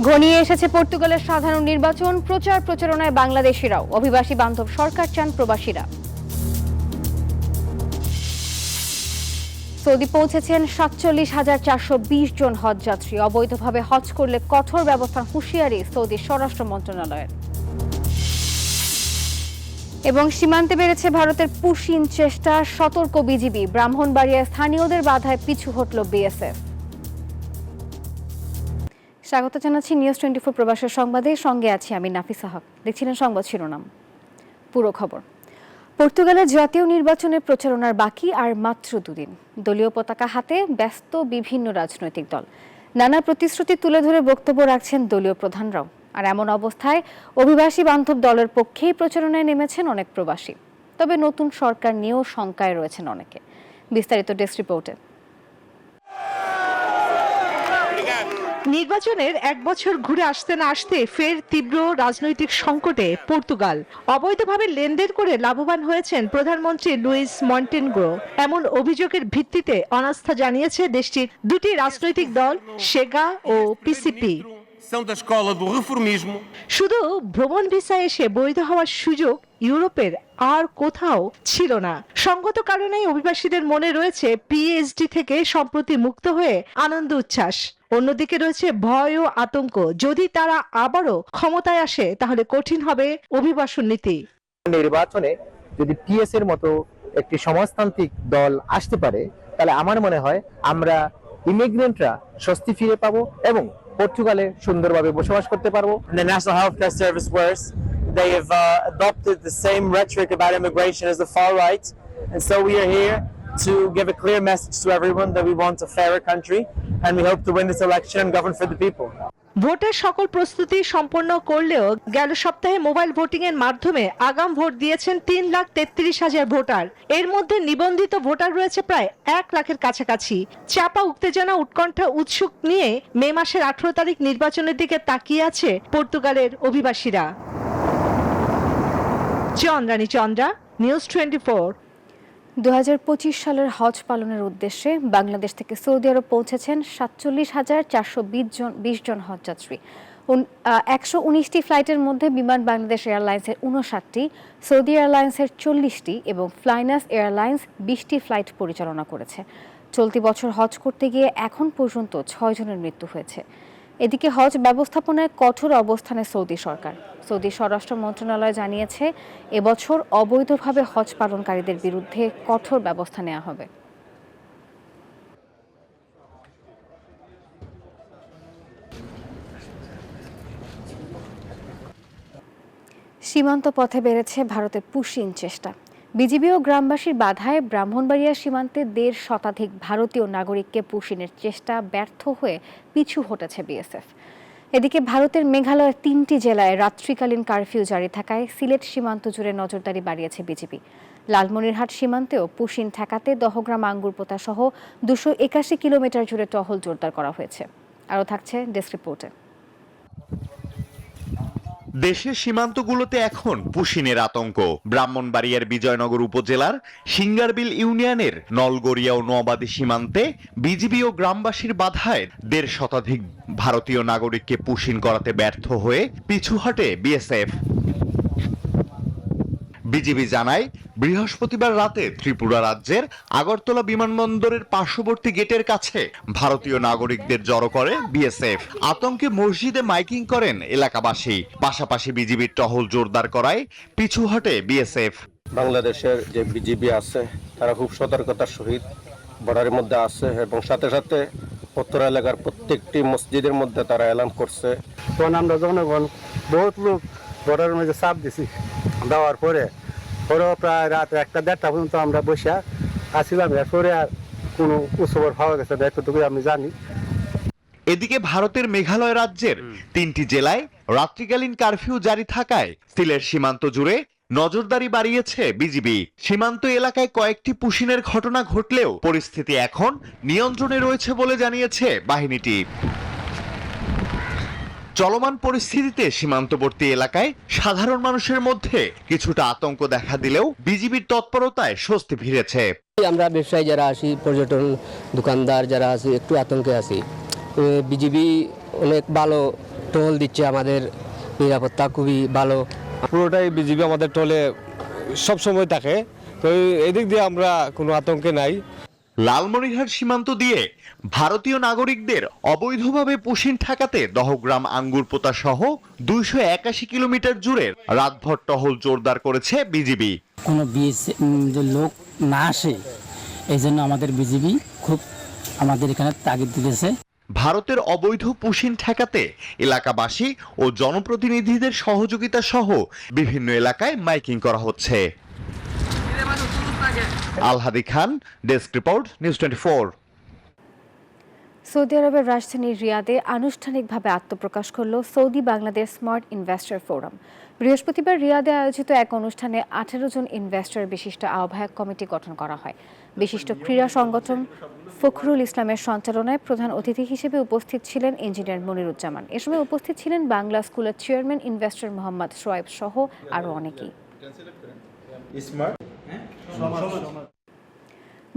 ঘনিয়ে এসেছে পর্তুগালের সাধারণ নির্বাচন, প্রচারণায় বাংলাদেশিরাও। অভিবাসী বান্ধব সরকার চান প্রবাসীরা। সৌদি পৌঁছেছেন ৪৭,৪২০ জন হজযাত্রী। অবৈধভাবে হজ করলে কঠোর ব্যবস্থার হুঁশিয়ারি সৌদি স্বরাষ্ট্র মন্ত্রণালয়ের। এবং সীমান্তে বেড়েছে ভারতের পুশিন চেষ্টা, সতর্ক বিজিবি। ব্রাহ্মণবাড়িয়ায় স্থানীয়দের বাধায় পিছু হটল বিএসএফ। স্বাগত জানাচ্ছি নিউজ 24 প্রবাসের সংবাদে। সঙ্গে আছি আমি নাফিসা হক। দেখছিলেন সংবাদ শিরোনাম, পুরো খবর। পর্তুগালের জাতীয় নির্বাচনের প্রচারণার বাকি আর মাত্র দুদিন। দলীয় পতাকা হাতে ব্যস্ত বিভিন্ন রাজনৈতিক দল। নানা প্রতিশ্রুতি তুলে ধরে বক্তব্য রাখছেন দলীয় প্রধানরাও। আর এমন অবস্থায় অভিবাসী বান্ধব দলের পক্ষেই প্রচারণায় নেমেছেন অনেক প্রবাসী। তবে নতুন সরকার নিয়েও শঙ্কায় রয়েছেন অনেকে। বিস্তারিত ডেস্ক রিপোর্টে। নির্বাচনের এক বছর ঘুরে আসতে না আসতে ফের তীব্র রাজনৈতিক সংকটে পর্তুগাল। অবৈধভাবে লেনদেন করে লাভবান হয়েছেন প্রধানমন্ত্রী লুইস মন্টেনগ্রো। এমন অভিযোগের ভিত্তিতে অনাস্থা জানিয়েছে দেশটির দুটি রাজনৈতিক দল, সেগা ও পিসিপি। শুধু ভ্রমণ ভিসা এসে বৈধ হওয়ার সুযোগ ইউরোপের আর কোথাও ছিল না। সঙ্গত কারণেই অভিবাসীদের মনে রয়েছে পিএইচডি থেকে সম্প্রতি মুক্ত হয়ে আনন্দ উচ্ছ্বাস। অন্যদিকে রয়েছে ভয় ও আতঙ্ক, যদি তারা আবারও ক্ষমতায় আসে তাহলে কঠিন হবে অভিবাসন নীতি। নির্বাচনে যদি পিএস এর মতো একটি সমাজতান্ত্রিক দল আসতে পারে, তাহলে আমার মনে হয় আমরা ইমিগ্রেন্টরা স্বস্তি ফিরে পাবো এবং পর্তুগালে সুন্দরভাবে বসবাস করতে পারবো। The National Healthcare Service worse. They have adopted the same rhetoric about immigration as the far right, and so we are here to give a clear message to everyone that we want a fairer country and we hope to win this election and govern for the people. ভোটের সকল প্রস্তুতি সম্পন্ন করলেও গেল সপ্তাহে mobile voting এর মাধ্যমে আগাম ভোট দিয়েছেন 3,33,000 ভোটার। এর মধ্যে নিবন্ধিত ভোটার রয়েছে প্রায় 1 লাখের কাছাকাছি। চাপা উত্তেজনা, উৎকণ্ঠা, উৎসুক নিয়ে মে মাসের 18 তারিখ নির্বাচনের দিকে তাকিয়ে আছে পর্তুগালের অভিবাসীরা। চন্দ্রা, নিউজ 24। 2025 সালের হজ পালনের উদ্দেশ্যে বাংলাদেশ থেকে সৌদি আরব পৌঁছেছেন 47,420 জন হজযাত্রী। 119টি ফ্লাইটের মধ্যে বিমান বাংলাদেশ এয়ারলাইন্সের 59টি, সৌদি এয়ারলাইন্সের 40টি এবং ফ্লাইনাস এয়ারলাইন্স 20টি ফ্লাইট পরিচালনা করেছে। চলতি বছর হজ করতে গিয়ে এখন পর্যন্ত 6 জনের মৃত্যু হয়েছে। এদিকে হজ ব্যবস্থাপনায় কঠোর অবস্থানে সৌদি সরকার। সৌদি স্বরাষ্ট্র মন্ত্রণালয় জানিয়েছে, এবছর অবৈধভাবে হজ পালনকারীদের বিরুদ্ধে কঠোর ব্যবস্থা নেওয়া হবে। সীমান্ত পথে বেড়েছে ভারতের পুশিন চেষ্টা। বিজিবি ও গ্রামবাসীর বাধায় ব্রাহ্মণবাড়িয়া সীমান্তে 1.5 শতাধিক ভারতীয় নাগরিককে পুশিনের চেষ্টা ব্যর্থ হয়ে পিছু হটেছে বিএসএফ। এদিকে ভারতের মেঘালয়ের 3টি জেলায় রাত্রিকালীন কারফিউ জারি থাকায় সিলেট সীমান্ত জুড়ে নজরদারি বাড়িয়েছে বিজিবি। লালমনিরহাট সীমান্তেও পুশিন ঠেকাতে দহগ্রাম আঙ্গুরপোতা সহ 281 কিলোমিটার জুড়ে টহল জোরদার করা হয়েছে। আরও থাকছে ডেস্ক রিপোর্টে। দেশের সীমান্তগুলোতে এখন পুশিনের আতঙ্ক। ব্রাহ্মণবাড়িয়ার বিজয়নগর উপজেলার সিঙ্গারবিল ইউনিয়নের নলগড়িয়া ও নোয়াবাদী সীমান্তে বিজিবি ও গ্রামবাসীর বাধায় 1.5 শতাধিক ভারতীয় নাগরিককে পুশিন করাতে ব্যর্থ হয়ে পিছু হটে বিএসএফ। বিজিবি জানায়, বৃহস্পতিবার রাতে ত্রিপুরা রাজ্যের আগরতলা বিমানবন্দরের পার্শ্ববর্তী গেটের কাছে ভারতীয় নাগরিকদের জড়ো করে বিএসএফ। আতঙ্কে মসজিদে মাইকিং করেন এলাকাবাসী। পাশাপাশি বিজিবির টহল জোরদার করায় পিছু হটে বিএসএফ। বাংলাদেশের যে বিজিবি আছে তারা খুব সতর্কতার সহিত বর্ডারের মধ্যে আছে এবং সাথে সাথে উত্তর এলাকার প্রত্যেকটি মসজিদের মধ্যে তারা এলান করছে। তখন আমরা জনগণ বহুত লোক বর্ডারের মধ্যে চাপ দিছি, দেওয়ার পরে প্রায় রাত 1-1:30 পর্যন্ত আমরা বসে আসছিলাম। এরপরে আর কোনো উৎসব পাওয়া গেছে না, এতটুকু আমি জানি। এদিকে ভারতের মেঘালয় রাজ্যের 3টি জেলায় রাত্রিকালীন কারফিউ জারি থাকায় সিলেট সীমান্ত জুড়ে নজরদারি বাড়িয়েছে বিজিবি। সীমান্ত এলাকায় কয়েকটি পুশিনের ঘটনা ঘটলেও পরিস্থিতি এখন নিয়ন্ত্রণে রয়েছে বলে জানিয়েছে বাহিনীটি। চলমান পরিস্থিতিতে সীমান্তবর্তী এলাকায় সাধারণ মানুষের মধ্যে কিছুটা আতঙ্ক দেখা দিলেও বিজিবির তৎপরতায় স্বস্তি ফিরেছে। আমরা ব্যবসায়ী যারা আছি, পর্যটন দোকানদার যারা আছি, একটু আতঙ্কে আছি। বিজিবি অনেক ভালো টোল দিচ্ছে, আমাদের নিরাপত্তা খুবই ভালো। পুরোটাই বিজিবি আমাদের টোলে সব সময় থাকে, তো এদিক দিয়ে আমরা কোনো আতঙ্কে নাই। লালমনিরহাট সীমান্ত দিয়ে ভারতীয় নাগরিকদের অবৈধভাবে পুশিন ঠেকাতে দহগ্রাম আঙ্গুরপোতা সহ 281 কিলোমিটার জুড়ে রাতভর টহল জোরদার করেছে বিজিবি। কোনো লোক না আসে, এই জন্য আমাদের বিজিবি খুব আমাদের এখানে তাগিদ দিতেছে। ভারতের অবৈধ পুশিন ঠেকাতে এলাকাবাসী ও জনপ্রতিনিধিদের সহযোগিতা সহ বিভিন্ন এলাকায় মাইকিং করা হচ্ছে। আলহাদি খান, ডেস্ক রিপোর্ট, নিউজ 24। সৌদি আরবের রাজধানী রিয়াদে আনুষ্ঠানিকভাবে আত্মপ্রকাশ করল Saudi Bangladesh smart investor forum. বৃহস্পতিবার রিয়াদে আয়োজিত এক অনুষ্ঠানে 18 জন ইনভেস্টর বিশিষ্ট আহ্বায়ক কমিটি গঠন করা হয়। বিশিষ্ট ক্রীড়া সংগঠন ফখরুল ইসলামের সঞ্চালনায় প্রধান অতিথি হিসেবে উপস্থিত ছিলেন ইঞ্জিনিয়ার মনিরুজ্জামান। এ সময় উপস্থিত ছিলেন বাংলা স্কুলের চেয়ারম্যান ইনভেস্টর মোহাম্মদ সোয়াইব সহ আরও অনেকেই।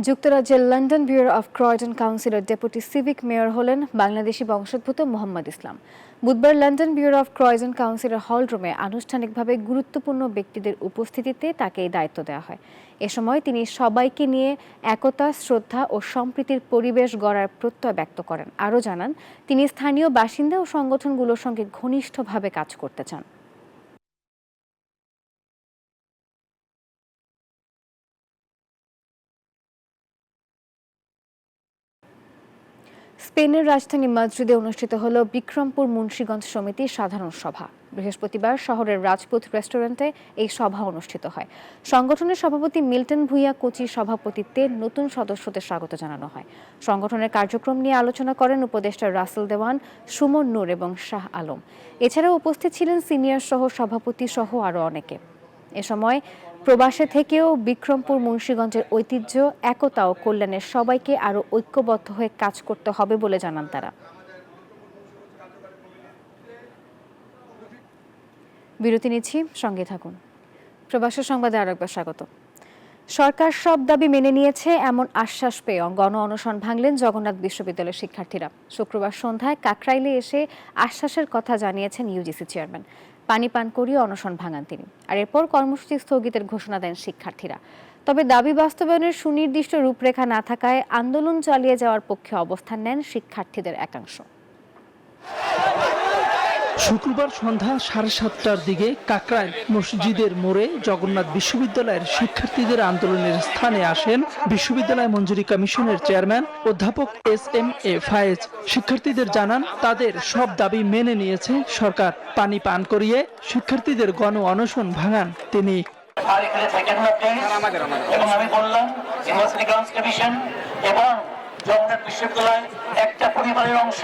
যুক্তরাজ্যের লন্ডন ব্যুরো অফ ক্রয়টন কাউন্সিলের ডেপুটি সিভিক মেয়র হলেন বাংলাদেশি বংশোদ্ভূত মোহাম্মদ ইসলাম। বুধবার লন্ডন ব্যুরো অফ ক্রয়টন কাউন্সিলের হলরুমে আনুষ্ঠানিকভাবে গুরুত্বপূর্ণ ব্যক্তিদের উপস্থিতিতে তাকে এই দায়িত্ব দেওয়া হয়। এ সময় তিনি সবাইকে নিয়ে একতা, শ্রদ্ধা ও সম্প্রীতির পরিবেশ গড়ার প্রত্যয় ব্যক্ত করেন। আরও জানান, তিনি স্থানীয় বাসিন্দা ও সংগঠনগুলোর সঙ্গে ঘনিষ্ঠভাবে কাজ করতে চান। স্পেনের রাজধানী মাদ্রিদে অনুষ্ঠিত হল বিক্রমপুর মুন্সিগঞ্জ সমিতির সাধারণ সভা। বৃহস্পতিবার শহরের রাজপুত রেস্টুরেন্টে এই সভা অনুষ্ঠিত হয়। সংগঠনের সভাপতি মিল্টন ভুইয়া কোচির সভাপতিত্বে নতুন সদস্যদের স্বাগত জানানো হয়। সংগঠনের কার্যক্রম নিয়ে আলোচনা করেন উপদেষ্টা রাসেল দেওয়ান, সুমন নূর এবং শাহ আলম। এছাড়াও উপস্থিত ছিলেন সিনিয়র সহ সভাপতি সহ আরও অনেকে। এ সময় প্রবাসে থেকেও বিক্রমপুর মুন্সিগঞ্জের ঐতিহ্য, একতা ও কল্যাণের সবাইকে আরও ঐক্যবদ্ধ হয়ে কাজ করতে হবে বলে জানান তারা। বিরতি নিচ্ছি, সঙ্গে থাকুন। প্রবাসী সংবাদে আরো একবার স্বাগত। সরকার সব দাবি মেনে নিয়েছে এমন আশ্বাস পেয়ে গণ অনশন ভাঙলেন জগন্নাথ বিশ্ববিদ্যালয়ের শিক্ষার্থীরা। শুক্রবার সন্ধ্যায় কাকরাইলে এসে আশ্বাসের কথা জানিয়েছেন ইউজিসি চেয়ারম্যান। পানি পান করিয়ে অনশন ভাঙান তিনি, আর এরপর কর্মসূচি স্থগিতের ঘোষণা দেন শিক্ষার্থীরা। তবে দাবি বাস্তবায়নের সুনির্দিষ্ট রূপরেখা না থাকায় আন্দোলন চালিয়ে যাওয়ার পক্ষে অবস্থান নেন শিক্ষার্থীদের একাংশ। শুক্রবার সন্ধ্যা 7:30টার দিকে কাকরাইল মসজিদের মোড়ে জগন্নাথ বিশ্ববিদ্যালয়ের শিক্ষার্থীদের আন্দোলনের স্থানে আসেন বিশ্ববিদ্যালয় মঞ্জুরি কমিশনের চেয়ারম্যান অধ্যাপক SM-A ফায়েজ। শিক্ষার্থীদের জানান, তাদের সব দাবি মেনে নিয়েছে সরকার। পানি পান করিয়ে শিক্ষার্থীদের গণ অনশন ভাঙান তিনি। আমি বললাম ইউনিভার্সিটি গ্রান্টস কমিশন এবং জগন্নাথ বিশ্ববিদ্যালয় একটা পরিবারের অংশ,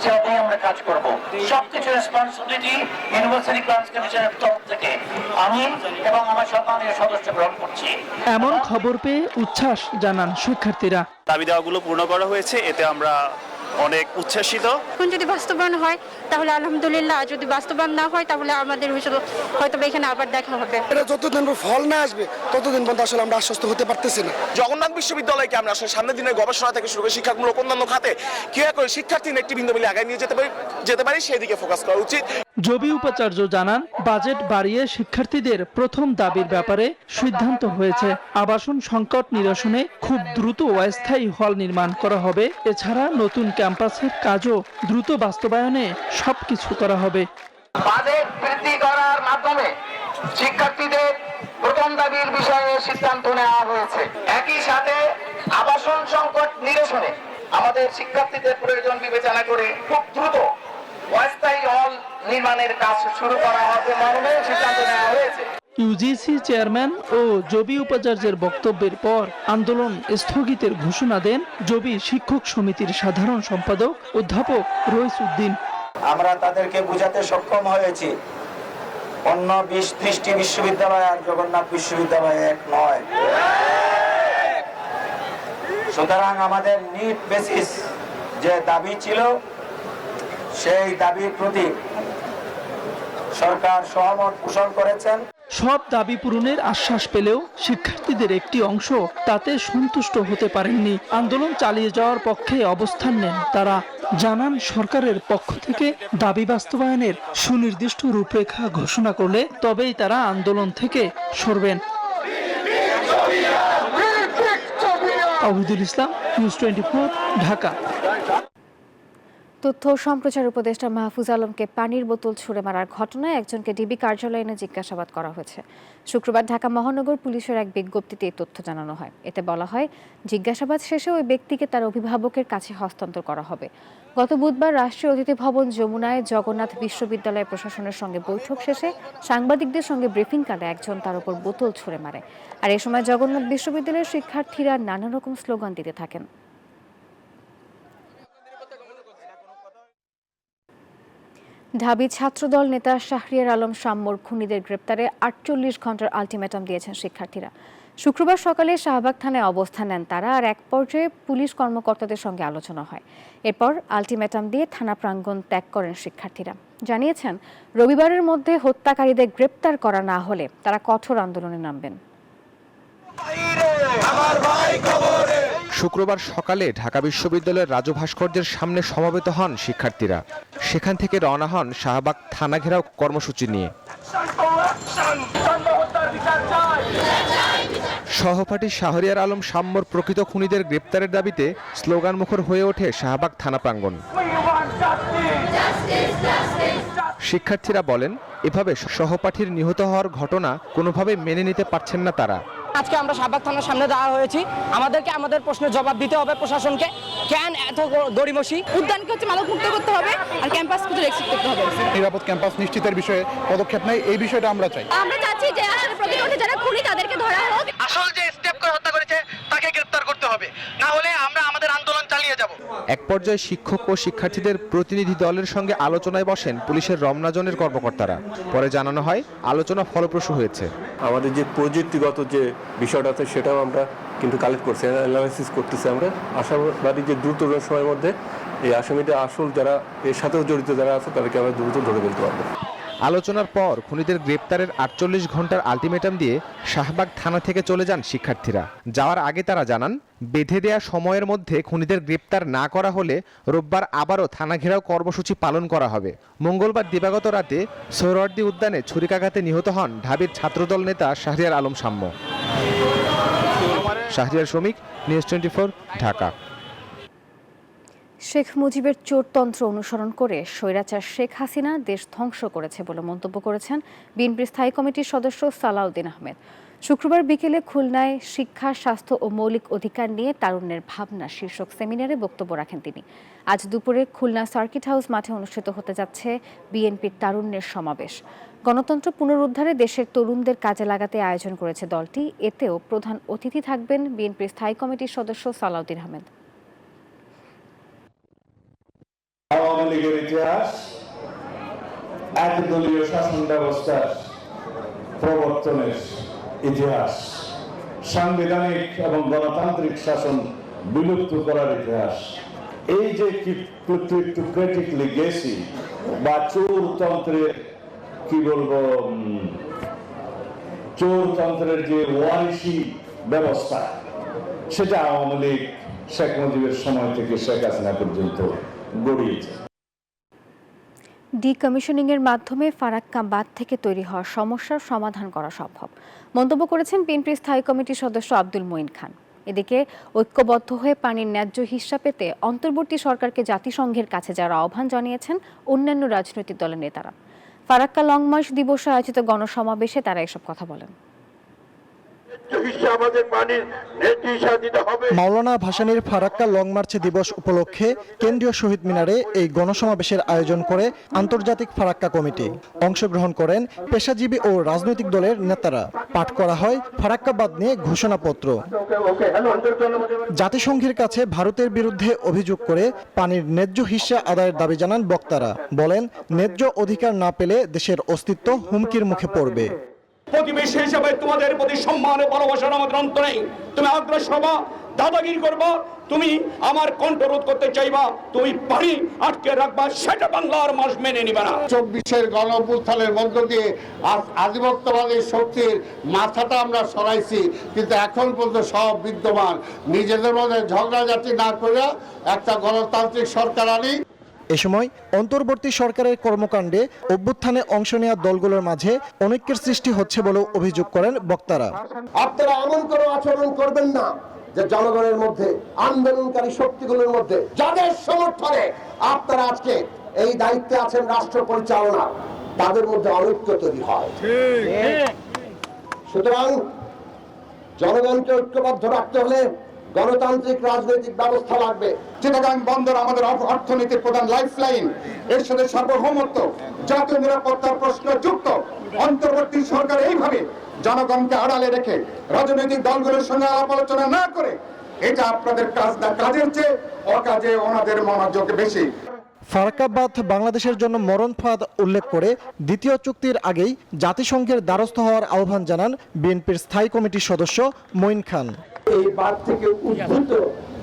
সেটাই আমরা কাজ করব। সবকিছু রেসপন্সিবিলিটি ইউনিভার্সিটি গ্রান্টস কমিশনের তরফ থেকে আমি এবং আমার সম্মানীয় সদস্য গ্রহণ করছি। এমন খবর পেয়ে উচ্ছ্বাস জানান শিক্ষার্থীরা। দাবি দেওয়াগুলো পূর্ণ করা হয়েছে, এতে আমরা অনেক উচ্ছ্বাসিত। এখন যদি বাস্তবায়ন হয় তাহলে আলহামদুলিল্লাহ, যদি বাস্তবায়ন না হয় তাহলে আমাদের হয়তো এখানে আবার দেখা হবে। এটা যতদিন ফল না আসবে ততদিন পর্যন্ত আসলে আমরা আশ্বস্ত হতে পারতেছি না। জগন্নাথ বিশ্ববিদ্যালয়কে আমরা আসলে সামনের দিনের গবেষণা থেকে শুরু করে শিক্ষামূলক অন্যান্য খাতে কিভাবে করে শিক্ষার্থী নেতৃবৃন্দ মিলে আগায় নিয়ে যেতে পারি সেই দিকে ফোকাস করা উচিত। জবি উপাচার্য জানান, বাজেট বাড়িয়ে শিক্ষার্থীদের প্রথম দাবির ব্যাপারে সিদ্ধান্ত হয়েছে। আবাসন সংকট নিরসনে খুব দ্রুত অস্থায়ী হল নির্মাণ করা হবে। এছাড়া নতুন ক্যাম্পাসের কাজও দ্রুত বাস্তবায়নে সবকিছু করা হবে। বাজেট বৃদ্ধি করার মাধ্যমে শিক্ষার্থীদের প্রথম দাবির বিষয়ে সিদ্ধান্ত নেওয়া হয়েছে। একই সাথে আবাসন সংকট নিরসনে আমাদের শিক্ষার্থীদের প্রয়োজন বিবেচনা করে খুব দ্রুত অস্থায়ী হল নির্মাণের কাজ শুরু করা হবে মর্মে সিদ্ধান্ত নেওয়া হয়েছে। ইউজিসি চেয়ারম্যান ও জবি উপাচার্যের বক্তব্যের পর আন্দোলন স্থগিতের ঘোষণা দেন জবি শিক্ষক সমিতির সাধারণ সম্পাদক অধ্যাপক রইস উদ্দিন। আমরা তাদেরকে বোঝাতে সক্ষম হয়েছি অন্য 20-30টি বিশ্ববিদ্যালয় আর জগন্নাথ বিশ্ববিদ্যালয় এক নয়। সুতরাং আমাদের নিড বেসিস যে দাবি ছিল সেই দাবির প্রতি সরকার সহমত পোষণ করেছেন। সব দাবি পূরণের আশ্বাস পেলেও শিক্ষার্থীদের একটি অংশ তাতে সন্তুষ্ট হতে পারেননি। আন্দোলন চালিয়ে যাওয়ার পক্ষে অবস্থান নেন তারা। জানান সরকারের পক্ষ থেকে দাবি বাস্তবায়নের সুনির্দিষ্ট রূপরেখা ঘোষণা করলে তবেই তারা আন্দোলন থেকে সরবেন। আবুদুল ইসলাম, নিউজ 24, ঢাকা। তথ্য ও সম্প্রচার উপদেষ্টা মাহফুজ আলমকে পানির বোতল ছুড়ে মারার ঘটনায় একজনকে ডিবি কার্যালয়ে এনে জিজ্ঞাসাবাদ করা হয়েছে। শুক্রবার ঢাকা মহানগর পুলিশের এক বিজ্ঞপ্তিতে এই তথ্য জানানো হয়। এতে বলা হয়, জিজ্ঞাসাবাদ শেষে ওই ব্যক্তিকে তার অভিভাবকের কাছে হস্তান্তর করা হবে। গত বুধবার রাষ্ট্রীয় অতিথি ভবন যমুনায় জগন্নাথ বিশ্ববিদ্যালয় প্রশাসনের সঙ্গে বৈঠক শেষে সাংবাদিকদের সঙ্গে ব্রিফিংকালে একজন তার উপর বোতল ছুড়ে মারে। আর এ সময় জগন্নাথ বিশ্ববিদ্যালয়ের শিক্ষার্থীরা নানা রকম স্লোগান দিতে থাকেন। ঢাবি ছাত্রদল নেতা শাহরিয়ার আলম শাম্মর খুনিদের গ্রেপ্তারে ৪৮ ঘন্টার আলটিমেটাম দিয়েছেন শিক্ষার্থীরা। শুক্রবার সকালে শাহবাগ থানায় অবস্থান নেন তারা, আর এক পর্যায়ে পুলিশ কর্মকর্তাদের সঙ্গে আলোচনা হয়। এরপর আলটিমেটাম দিয়ে থানা প্রাঙ্গণ ত্যাগ করেন শিক্ষার্থীরা। জানিয়েছেন, রবিবারের মধ্যে হত্যাকারীদের গ্রেপ্তার করা না হলে তারা কঠোর আন্দোলনে নামবেন। শুক্রবার সকালে ঢাকা বিশ্ববিদ্যালয়ের রাজু ভাস্কর্যের সামনে সমবেত হন শিক্ষার্থীরা। সেখান থেকে রওনা হন শাহবাগ থানা ঘেরাও কর্মসূচি নিয়ে। সহপাঠী শাহরিয়ার আলম শাম্মর প্রকৃত খুনিদের গ্রেপ্তারের দাবিতে স্লোগান মুখর হয়ে ওঠে শাহবাগ থানা প্রাঙ্গণ। শিক্ষার্থীরা বলেন, এভাবে সহপাঠীর নিহত হওয়ার ঘটনা কোনোভাবে মেনে নিতে পারছেন না তারা। আজকে আমরা শাহবাগ থানার সামনে দাঁড়া হয়েছি, আমাদেরকে আমাদের প্রশ্নের জবাব দিতে হবে প্রশাসনকে। কেন এত গড়িমসি? উদ্যানকে হচ্ছে মাদক মুক্ত করতে হবে আর ক্যাম্পাস কিছু রেস্ট্রিক্ট করতে হবে। নিরাপদ ক্যাম্পাস নিশ্চিতের বিষয়ে পদক্ষেপ নেয়, এই বিষয়টা আমরা চাই। আমরা চাচ্ছি যে আসলে প্রতিরোধে যারা খুনি তাদেরকে ধরা হোক। আসল যে স্টেপ করে হত্যা করেছে তাকে গ্রেফতার করতে হবে, না হলে আমরা আমাদের আন্দোলন চালিয়ে যাব। এক পর্যায়ে শিক্ষক ও শিক্ষার্থীদের প্রতিনিধি দলের সঙ্গে আলোচনায় বসেন পুলিশের রমনা জোনের কর্মকর্তারা। পরে জানানো হয়, আলোচনা ফলপ্রসূ হয়েছে। আমাদের যে প্রযুক্তিগত যে বিষয়টা আছে সেটাও আমরা কিন্তু কালেক্ট করছি, অ্যানালাইসিস করতেছি। আমরা আশাবাদী যে দ্রুত সময়ের মধ্যে এই আসামিটা আসল যারা এর সাথেও জড়িত যারা আছে তাদেরকে আমরা দ্রুত ধরে ফেলতে পারবো। আলোচনার পর খুনিদের গ্রেপ্তারের ৪৮ ঘন্টার আলটিমেটাম দিয়ে শাহবাগ থানা থেকে চলে যান শিক্ষার্থীরা। যাওয়ার আগে তারা জানান, বেঁধে দেয়া সময়ের মধ্যে খুনিদের গ্রেপ্তার না করা হলে রোববার আবারও থানা ঘেরাও কর্মসূচি পালন করা হবে। মঙ্গলবার দিবাগত রাতে সোহরাওয়ার্দী উদ্যানে ছুরিকাঘাতে নিহত হন ঢাবির ছাত্রদল নেতা শাহরিয়ার আলম শাম্ম। শাহরিয়ার শ্রমিক, নিউজ 24, ঢাকা। শেখ মুজিবের চোরতন্ত্র অনুসরণ করে স্বৈরাচার শেখ হাসিনা দেশ ধ্বংস করেছে বলে মন্তব্য করেছেন বিএনপির স্থায়ী কমিটির সদস্য সালাউদ্দিন আহমেদ। শুক্রবার বিকেলে খুলনায় শিক্ষা, স্বাস্থ্য ও মৌলিক অধিকার নিয়ে তারুণ্যের ভাবনা শীর্ষক সেমিনারে বক্তব্য রাখেন তিনি। আজ দুপুরে খুলনা সার্কিট হাউস মাঠে অনুষ্ঠিত হতে যাচ্ছে বিএনপির তারুণ্যের সমাবেশ। গণতন্ত্র পুনরুদ্ধারে দেশের তরুণদের কাজে লাগাতে আয়োজন করেছে দলটি। এতেও প্রধান অতিথি থাকবেন বিএনপির স্থায়ী কমিটির সদস্য সালাউদ্দিন আহমেদ। আওয়ামী লীগের ইতিহাস একদলীয় শাসন ব্যবস্থার প্রবর্তনের ইতিহাস, সাংবিধানিক এবং গণতান্ত্রিক শাসন বিলুপ্ত করার ইতিহাস। এই যে ক্রিটিক লিগেসি বা চোরতন্ত্রের কি বলবো, চোরতন্ত্রের যে ওয়ারিশি ব্যবস্থা, সেটা আওয়ামী লীগ শেখ মুজিবের সময় থেকে শেখ হাসিনা পর্যন্ত গড়িয়েছে। ডিকমিশনিং এর মাধ্যমে ফারাক্কা বাঁধ থেকে তৈরি হওয়া সমস্যার সমাধান করা সম্ভব মন্তব্য করেছেন বিএনপির স্থায়ী কমিটির সদস্য আব্দুল মঈন খান। এদিকে ঐক্যবদ্ধ হয়ে পানির ন্যায্য হিস্যা পেতে অন্তর্বর্তী সরকারকে জাতিসংঘের কাছে যাওয়ার আহ্বান জানিয়েছেন অন্যান্য রাজনৈতিক দলের নেতারা। ফারাক্কা লং মার্চ দিবসে আয়োজিত গণসমাবেশে তারা এসব কথা বলেন। মাওলানা ভাসানীর ফারাক্কা লং মার্চ দিবস উপলক্ষে কেন্দ্রীয় শহীদ মিনারে এই গণসমাবেশের আয়োজন করে আন্তর্জাতিক ফারাক্কা কমিটি। অংশগ্রহণ করেন পেশাজীবী ও রাজনৈতিক দলের নেতারা। পাঠ করা হয় ফারাক্কা বাঁধ নিয়ে ঘোষণাপত্র। জাতিসংঘের কাছে ভারতের বিরুদ্ধে অভিযোগ করে পানির ন্যায্য হিস্যা আদায়ের দাবি জানান বক্তারা। বলেন, ন্যায্য অধিকার না পেলে দেশের অস্তিত্ব হুমকির মুখে পড়বে। প্রতিবেশী হিসেবে তোমাদের প্রতি সম্মান ও ভালোবাসার আমাদের অন্তরে তুমি অগ্রসর হবা, দাদাগিরি করবা, তুমি আমার কণ্ঠরোধ করতে চাইবা, তুমি পারি আটকে রাখবা, সেটা বাংলার মানুষ মেনে নিবে না। 24-এর গণঅভ্যুত্থানের মধ্য দিয়ে আধিপত্যবাদের শক্তির মাথাটা আমরা সরাইছি, কিন্তু এখন পর্যন্ত সব বিদ্যমান। নিজেদের মধ্যে ঝগড়াঝাটি না করে একটা গণতান্ত্রিক সরকার আনি। এ সময় অন্তর্বর্তী সরকারের কর্মকাণ্ডে অভ্যুত্থানে অংশ নেওয়া দলগুলোর মাঝে অনৈক্যের সৃষ্টি হচ্ছে বলেও অভিযোগ করেন বক্তারা। আপনারা এমন কোনো আচরণ করবেন না যে জনগণের মধ্যে, আন্দোলনকারী শক্তিগুলোর মধ্যে, যাদের সমর্থনে আপনারা আজকে এই দায়িত্বে আছেন রাষ্ট্র পরিচালনা, তাদের মধ্যে অনৈক্য তৈরি হয়। সুতরাং জনগণকে ঐক্যবদ্ধ রাখতে হলে গণতান্ত্রিক রাজনৈতিক ব্যবস্থা লাগবে। চিটাগাং বন্দর আমাদের অর্থনীতির প্রধান লাইফলাইন, এর সাথে সার্বভৌমত্ব, জাতীয় নিরাপত্তার প্রশ্ন যুক্ত। অন্তর্বর্তী সরকার এইভাবে জনগণকে আড়ালে রেখে রাজনৈতিক দলগুলোর সঙ্গে আলাপ আলোচনা না করে, এটা আপনাদের কাজ না, কাজের চেয়ে অকাজে ওনাদের মনোযোগ বেশি। ফারাক্কা বাঁধ বাংলাদেশের জন্য মরণ ফাঁদ উল্লেখ করে দ্বিতীয় চুক্তির আগেই জাতিসংঘের দ্বারস্থ হওয়ার আহ্বান জানান বিএনপির স্থায়ী কমিটির সদস্য মঈন খান। এই বাঁধ থেকে উদ্ভূত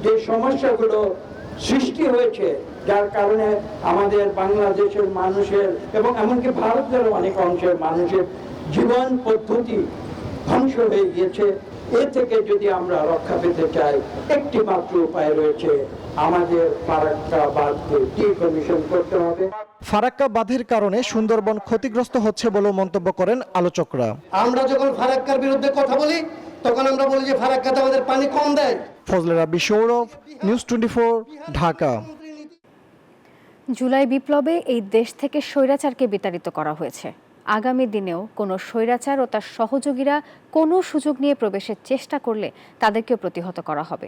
যে সমস্যাগুলো সৃষ্টি হয়েছে, যার কারণে আমাদের বাংলাদেশের মানুষের এবং এমনকি ভারতের অনেক অংশের মানুষের জীবন পদ্ধতি ধ্বংস হয়ে গিয়েছে, এ থেকে যদি আমরা রক্ষা পেতে চাই, একটি মাত্র উপায় রয়েছে, আমাদের ফারাক্কা বাঁধকে ডিকমিশন করতে হবে। ফারাক্কা বাঁধের কারণে সুন্দরবন ক্ষতিগ্রস্ত হচ্ছে বলেও মন্তব্য করেন আলোচকরা। আমরা যখন ফারাক্কার বিরুদ্ধে কথা বলি, তখন আমরা বলি যে ফারাক্কাতে আমাদের পানি কম দেয়। ফজলে রাব্বি সৌরভ, নিউজ 24, ঢাকা। জুলাই বিপ্লবে এই দেশ থেকে স্বৈরাচারকে বিতাড়িত করা হয়েছে। আগামী দিনেও কোনো স্বৈরাচার ও তার সহযোগীরা কোনো সুযোগ নিয়ে প্রবেশের চেষ্টা করলে তাদেরকেও প্রতিহত করা হবে।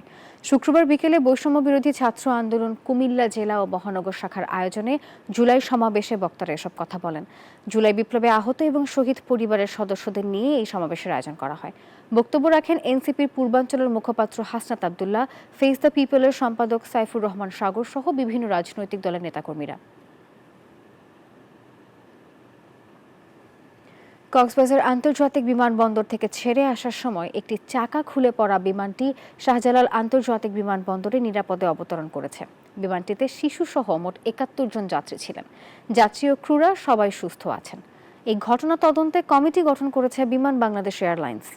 শুক্রবার বিকেলে বৈষম্য বিরোধী ছাত্র আন্দোলন কুমিল্লা জেলা ও মহানগর শাখার আয়োজনে জুলাই সমাবেশে বক্তারা এসব কথা বলেন। জুলাই বিপ্লবে আহত এবং শহীদ পরিবারের সদস্যদের নিয়ে এই সমাবেশের আয়োজন করা হয়। বক্তব্য রাখেন এনসিপির পূর্বাঞ্চলের মুখপাত্র হাসনাত আব্দুল্লাহ, ফেস দ্য পিপলের সম্পাদক সাইফুর রহমান সাগর সহ বিভিন্ন রাজনৈতিক দলের নেতাকর্মীরা। কক্সবাজার আন্তর্জাতিক বিমানবন্দর থেকে ছেড়ে আসার সময় একটি চাকা খুলে পড়া বিমানটি শাহজালাল আন্তর্জাতিক বিমানবন্দরে নিরাপদে অবতরণ করেছে। বিমানটিতে শিশুসহ মোট ৭১ জন যাত্রী ছিলেন। যাত্রী ও ক্রুরা সবাই সুস্থ আছেন। এই ঘটনা তদন্তে কমিটি গঠন করেছে বিমান বাংলাদেশ এয়ারলাইন্স।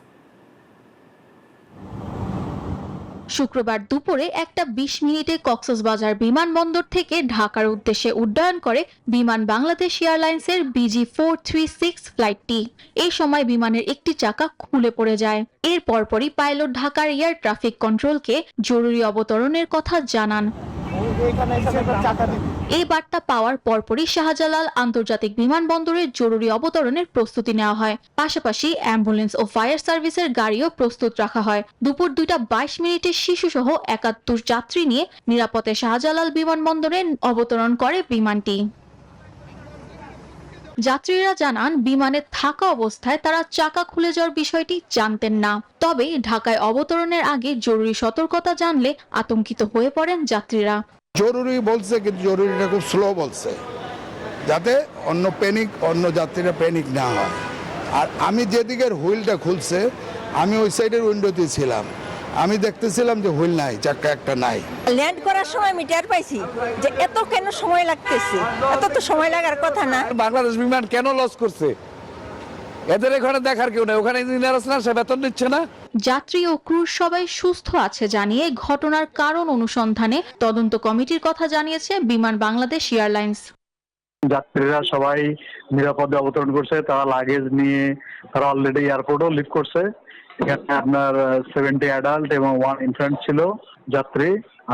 শুক্রবার দুপুরে 1:20 কক্সবাজার বিমানবন্দর থেকে ঢাকার উদ্দেশ্যে উড্ডয়ন করে বিমান বাংলাদেশ এয়ারলাইন্সের BG436 ফ্লাইটটি। এই সময় বিমানের একটি চাকা খুলে পড়ে যায়। এর পরপরই পাইলট ঢাকার এয়ার ট্রাফিক কন্ট্রোলকে জরুরি অবতরণের কথা জানান। এই বার্তা পাওয়ার পরপরই শাহজালাল আন্তর্জাতিক বিমানবন্দরের জরুরি অবতরণের প্রস্তুতি নেওয়া হয়। পাশাপাশি অ্যাম্বুলেন্স ও ফায়ার সার্ভিসের গাড়িও প্রস্তুত রাখা হয়। দুপুর 2:22 শিশুসহ ৭১ যাত্রী নিয়ে নিরাপদে শাহজালাল বিমানবন্দরে অবতরণ করে বিমানটি। যাত্রীরা জানান, বিমানে থাকা অবস্থায় তারা চাকা খুলে যাওয়ার বিষয়টি জানতেন না। তবে ঢাকায় অবতরণের আগে জরুরি সতর্কতা জানলে আতঙ্কিত হয়ে পড়েন যাত্রীরা। জরুরি বলছে, কিন্তু জরুরিটা খুব স্লো বলছে, যাতে অন্য যাত্রীরা প্যানিক না হয়। আর আমি যেদিকের হুইলটা খুলছে, আমি ওই সাইডের উইন্ডোতে ছিলাম, আমি দেখতেছিলাম যে হুইল নাই, চাকা একটা নাই। ল্যান্ড করার সময় আমি টের পাইছি যে এত কেন সময় লাগতেছে, এত তো সময় লাগার কথা না। বাংলাদেশ বিমান কেন লস করছে, এদের এখানে দেখার কেউ নেই, ওখানে ইঞ্জিনিয়ার আছে না, সে বেতন দিচ্ছে না। যাত্রী ও ক্রু সবাই সুস্থ আছে জানিয়ে ঘটনার কারণ অনুসন্ধানে তদন্ত কমিটির কথা জানিয়েছে বিমান বাংলাদেশ এয়ারলাইন্স। যাত্রীরা সবাই নিরাপদে অবতরণ করছে, তারা লাগেজ নিয়ে তারা অলরেডি এয়ারপোর্টও লিভ করছে। এখানে আপনার 70 অ্যাডাল্ট এবং 1 ইনফ্যান্ট ছিল যাত্রী।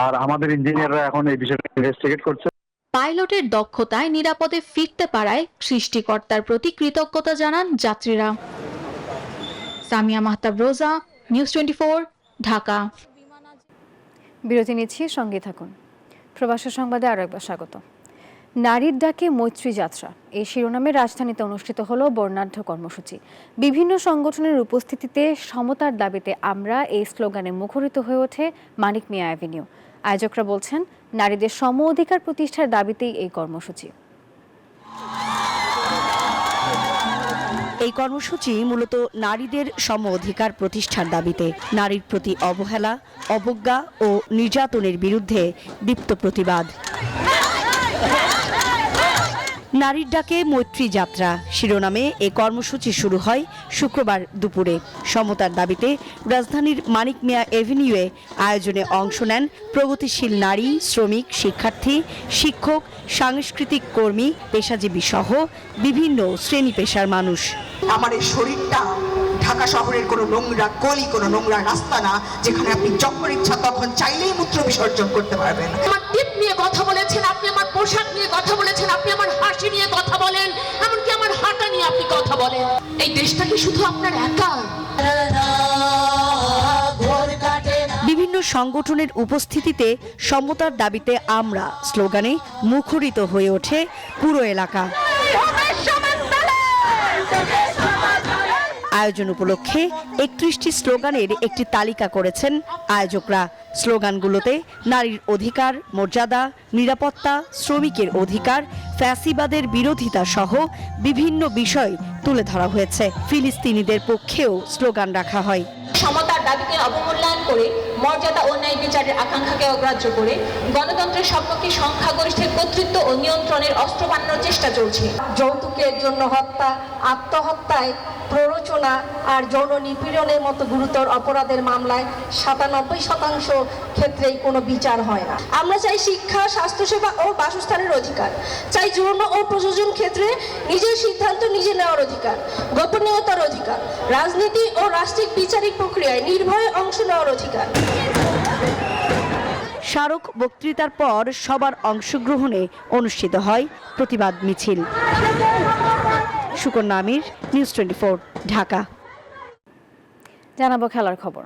আর আমাদের ইঞ্জিনিয়াররা এখন এই বিষয়টা ইনভেস্টিগেট করছে। পাইলটের দক্ষতায় নিরাপদে ফিরতে পারায় সৃষ্টিকর্তার প্রতি কৃতজ্ঞতা জানান যাত্রীরা। সামিয়া মাহতাব রোজা, নিউজ 24, ঢাকা। বিরতি নিচ্ছি, সঙ্গে থাকুন। প্রবাসী সংবাদে আরো একবার স্বাগত। নারীর ডাকে মৈত্রী যাত্রা এই শিরোনামে রাজধানীতে অনুষ্ঠিত হলো বর্ণাঢ্য কর্মসূচি। বিভিন্ন সংগঠনের উপস্থিতিতে সমতার দাবিতে আমরা এই স্লোগানে মুখরিত হয়ে ওঠে মানিক মিয়া অ্যাভিনিউ। আয়োজকরা বলছেন, নারীদের সম অধিকার প্রতিষ্ঠার দাবিতেই এই কর্মসূচি। এই কর্মসূচি মূলত নারীদের সম অধিকার প্রতিষ্ঠার দাবিতে নারীর প্রতি অবহেলা, অবজ্ঞা ও নির্যাতনের বিরুদ্ধে দীপ্ত প্রতিবাদ। নারীর ডাকে মৈত্রী যাত্রা শিরোনামে এ কর্মসূচি শুরু হয় শুক্রবার দুপুরে। সমতার দাবিতে রাজধানীর মানিক মিয়া এভিনিউয়ে আয়োজনে অংশ নেন প্রগতিশীল নারী, শ্রমিক, শিক্ষার্থী, শিক্ষক, সাংস্কৃতিক কর্মী, পেশাজীবী সহ বিভিন্ন শ্রেণী পেশার মানুষ। আমার এই শরীরটা ঢাকা শহরের কোনো নোংরা গলি, কোনো নোংরা রাস্তা না, যেখানে আপনি যখন ইচ্ছা তখন চাইলেই মূত্র বিসর্জন করতে পারবেন। আমার টিপ নিয়ে কথা বলেছেন আপনি, আমার পোশাক নিয়ে কথা বলেছেন আপনি, আমার হাসি নিয়ে কথা বলেন, এমনকি আমার হাঁটা নিয়ে আপনি কথা বলেন। এই দেশটা কি শুধু আপনার একা? বিভিন্ন সংগঠনের উপস্থিতিতে সমতার দাবিতে আমরা স্লোগানে মুখরিত হয়ে ওঠে পুরো এলাকা। আয়োজন উপলক্ষে 31টি স্লোগানের একটি তালিকা করেছেন আয়োজকরা। স্লোগানগুলোতে নারীর অধিকার, মর্যাদা, নিরাপত্তা, শ্রমিকের অধিকার, ফ্যাসিবাদের বিরোধিতা সহ বিভিন্ন বিষয় তুলে ধরা হয়েছে। ফিলিস্তিনিদের পক্ষেও স্লোগান রাখা হয়। সমতার দাবিকে অবমূল্যায়ন করে, মর্যাদা ও ন্যায় বিচারের আকাঙ্ক্ষাকে অগ্রাহ্য করে গণতন্ত্রের স্বপ্নকে সংখ্যাগরিষ্ঠের কর্তৃত্ব ও নিয়ন্ত্রণের অস্ত্র বানানোর চেষ্টা চলছে। যৌতুকের জন্য হত্যা, আত্মহত্যায় প্ররোচনা আর যৌন নিপীড়নের মতো গুরুতর অপরাধের মামলায় 97% ক্ষেত্রেই কোনো বিচার হয় না। আমরা চাই শিক্ষা, স্বাস্থ্যসেবা ও বাসস্থানের অধিকার, চাই যৌন ও প্রযোজন ক্ষেত্রে নিজের সিদ্ধান্ত নিজে নেওয়ার অধিকার, গোপনীয়তার অধিকার, রাজনীতি ও রাষ্ট্রিক বিচারিক প্রক্রিয়ায় নির্ভয়ে অংশ নেওয়ার অধিকার। স্মারক বক্তৃতার পর সবার অংশগ্রহণে অনুষ্ঠিত হয় প্রতিবাদ মিছিল। সুকন্যা আমির, নিউজ 24, ঢাকা। জানাবো খেলার খবর।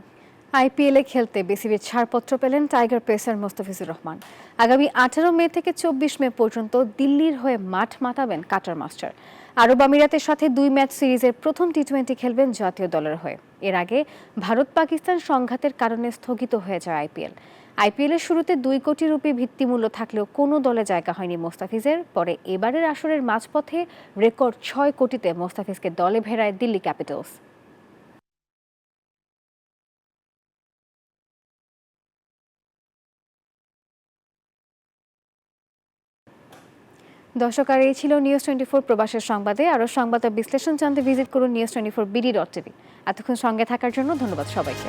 আইপিএলে খেলতে বিসিবির ছাড়পত্র পেলেন টাইগার পেসার মোস্তাফিজুর রহমান। আগামী 18 মে থেকে 24 মে পর্যন্ত দিল্লির হয়ে মাঠ মাতাবেন কাটার মাস্টার। আরব আমিরাতের সাথে 2 ম্যাচ সিরিজের প্রথম টি20 খেলবেন জাতীয় দলের হয়ে। এর আগে ভারত পাকিস্তান সংঘাতের কারণে স্থগিত হয়ে যায় আইপিএলের শুরুতে 2 কোটি রুপি ভিত্তিমূল্য থাকলেও কোনো দলে জায়গা হয়নি মোস্তাফিজের। পরে এবারের আসরের মাঝপথে রেকর্ড 6 কোটিতে মোস্তাফিজকে দলে ভেড়ায় দিল্লি ক্যাপিটালস। দর্শক, আর এই ছিল নিউজ 24 প্রবাসের সংবাদে। আরও সংবাদ ও বিশ্লেষণ জানতে ভিজিট করুন news24bd.tv। এতক্ষণ সঙ্গে থাকার জন্য ধন্যবাদ সবাইকে।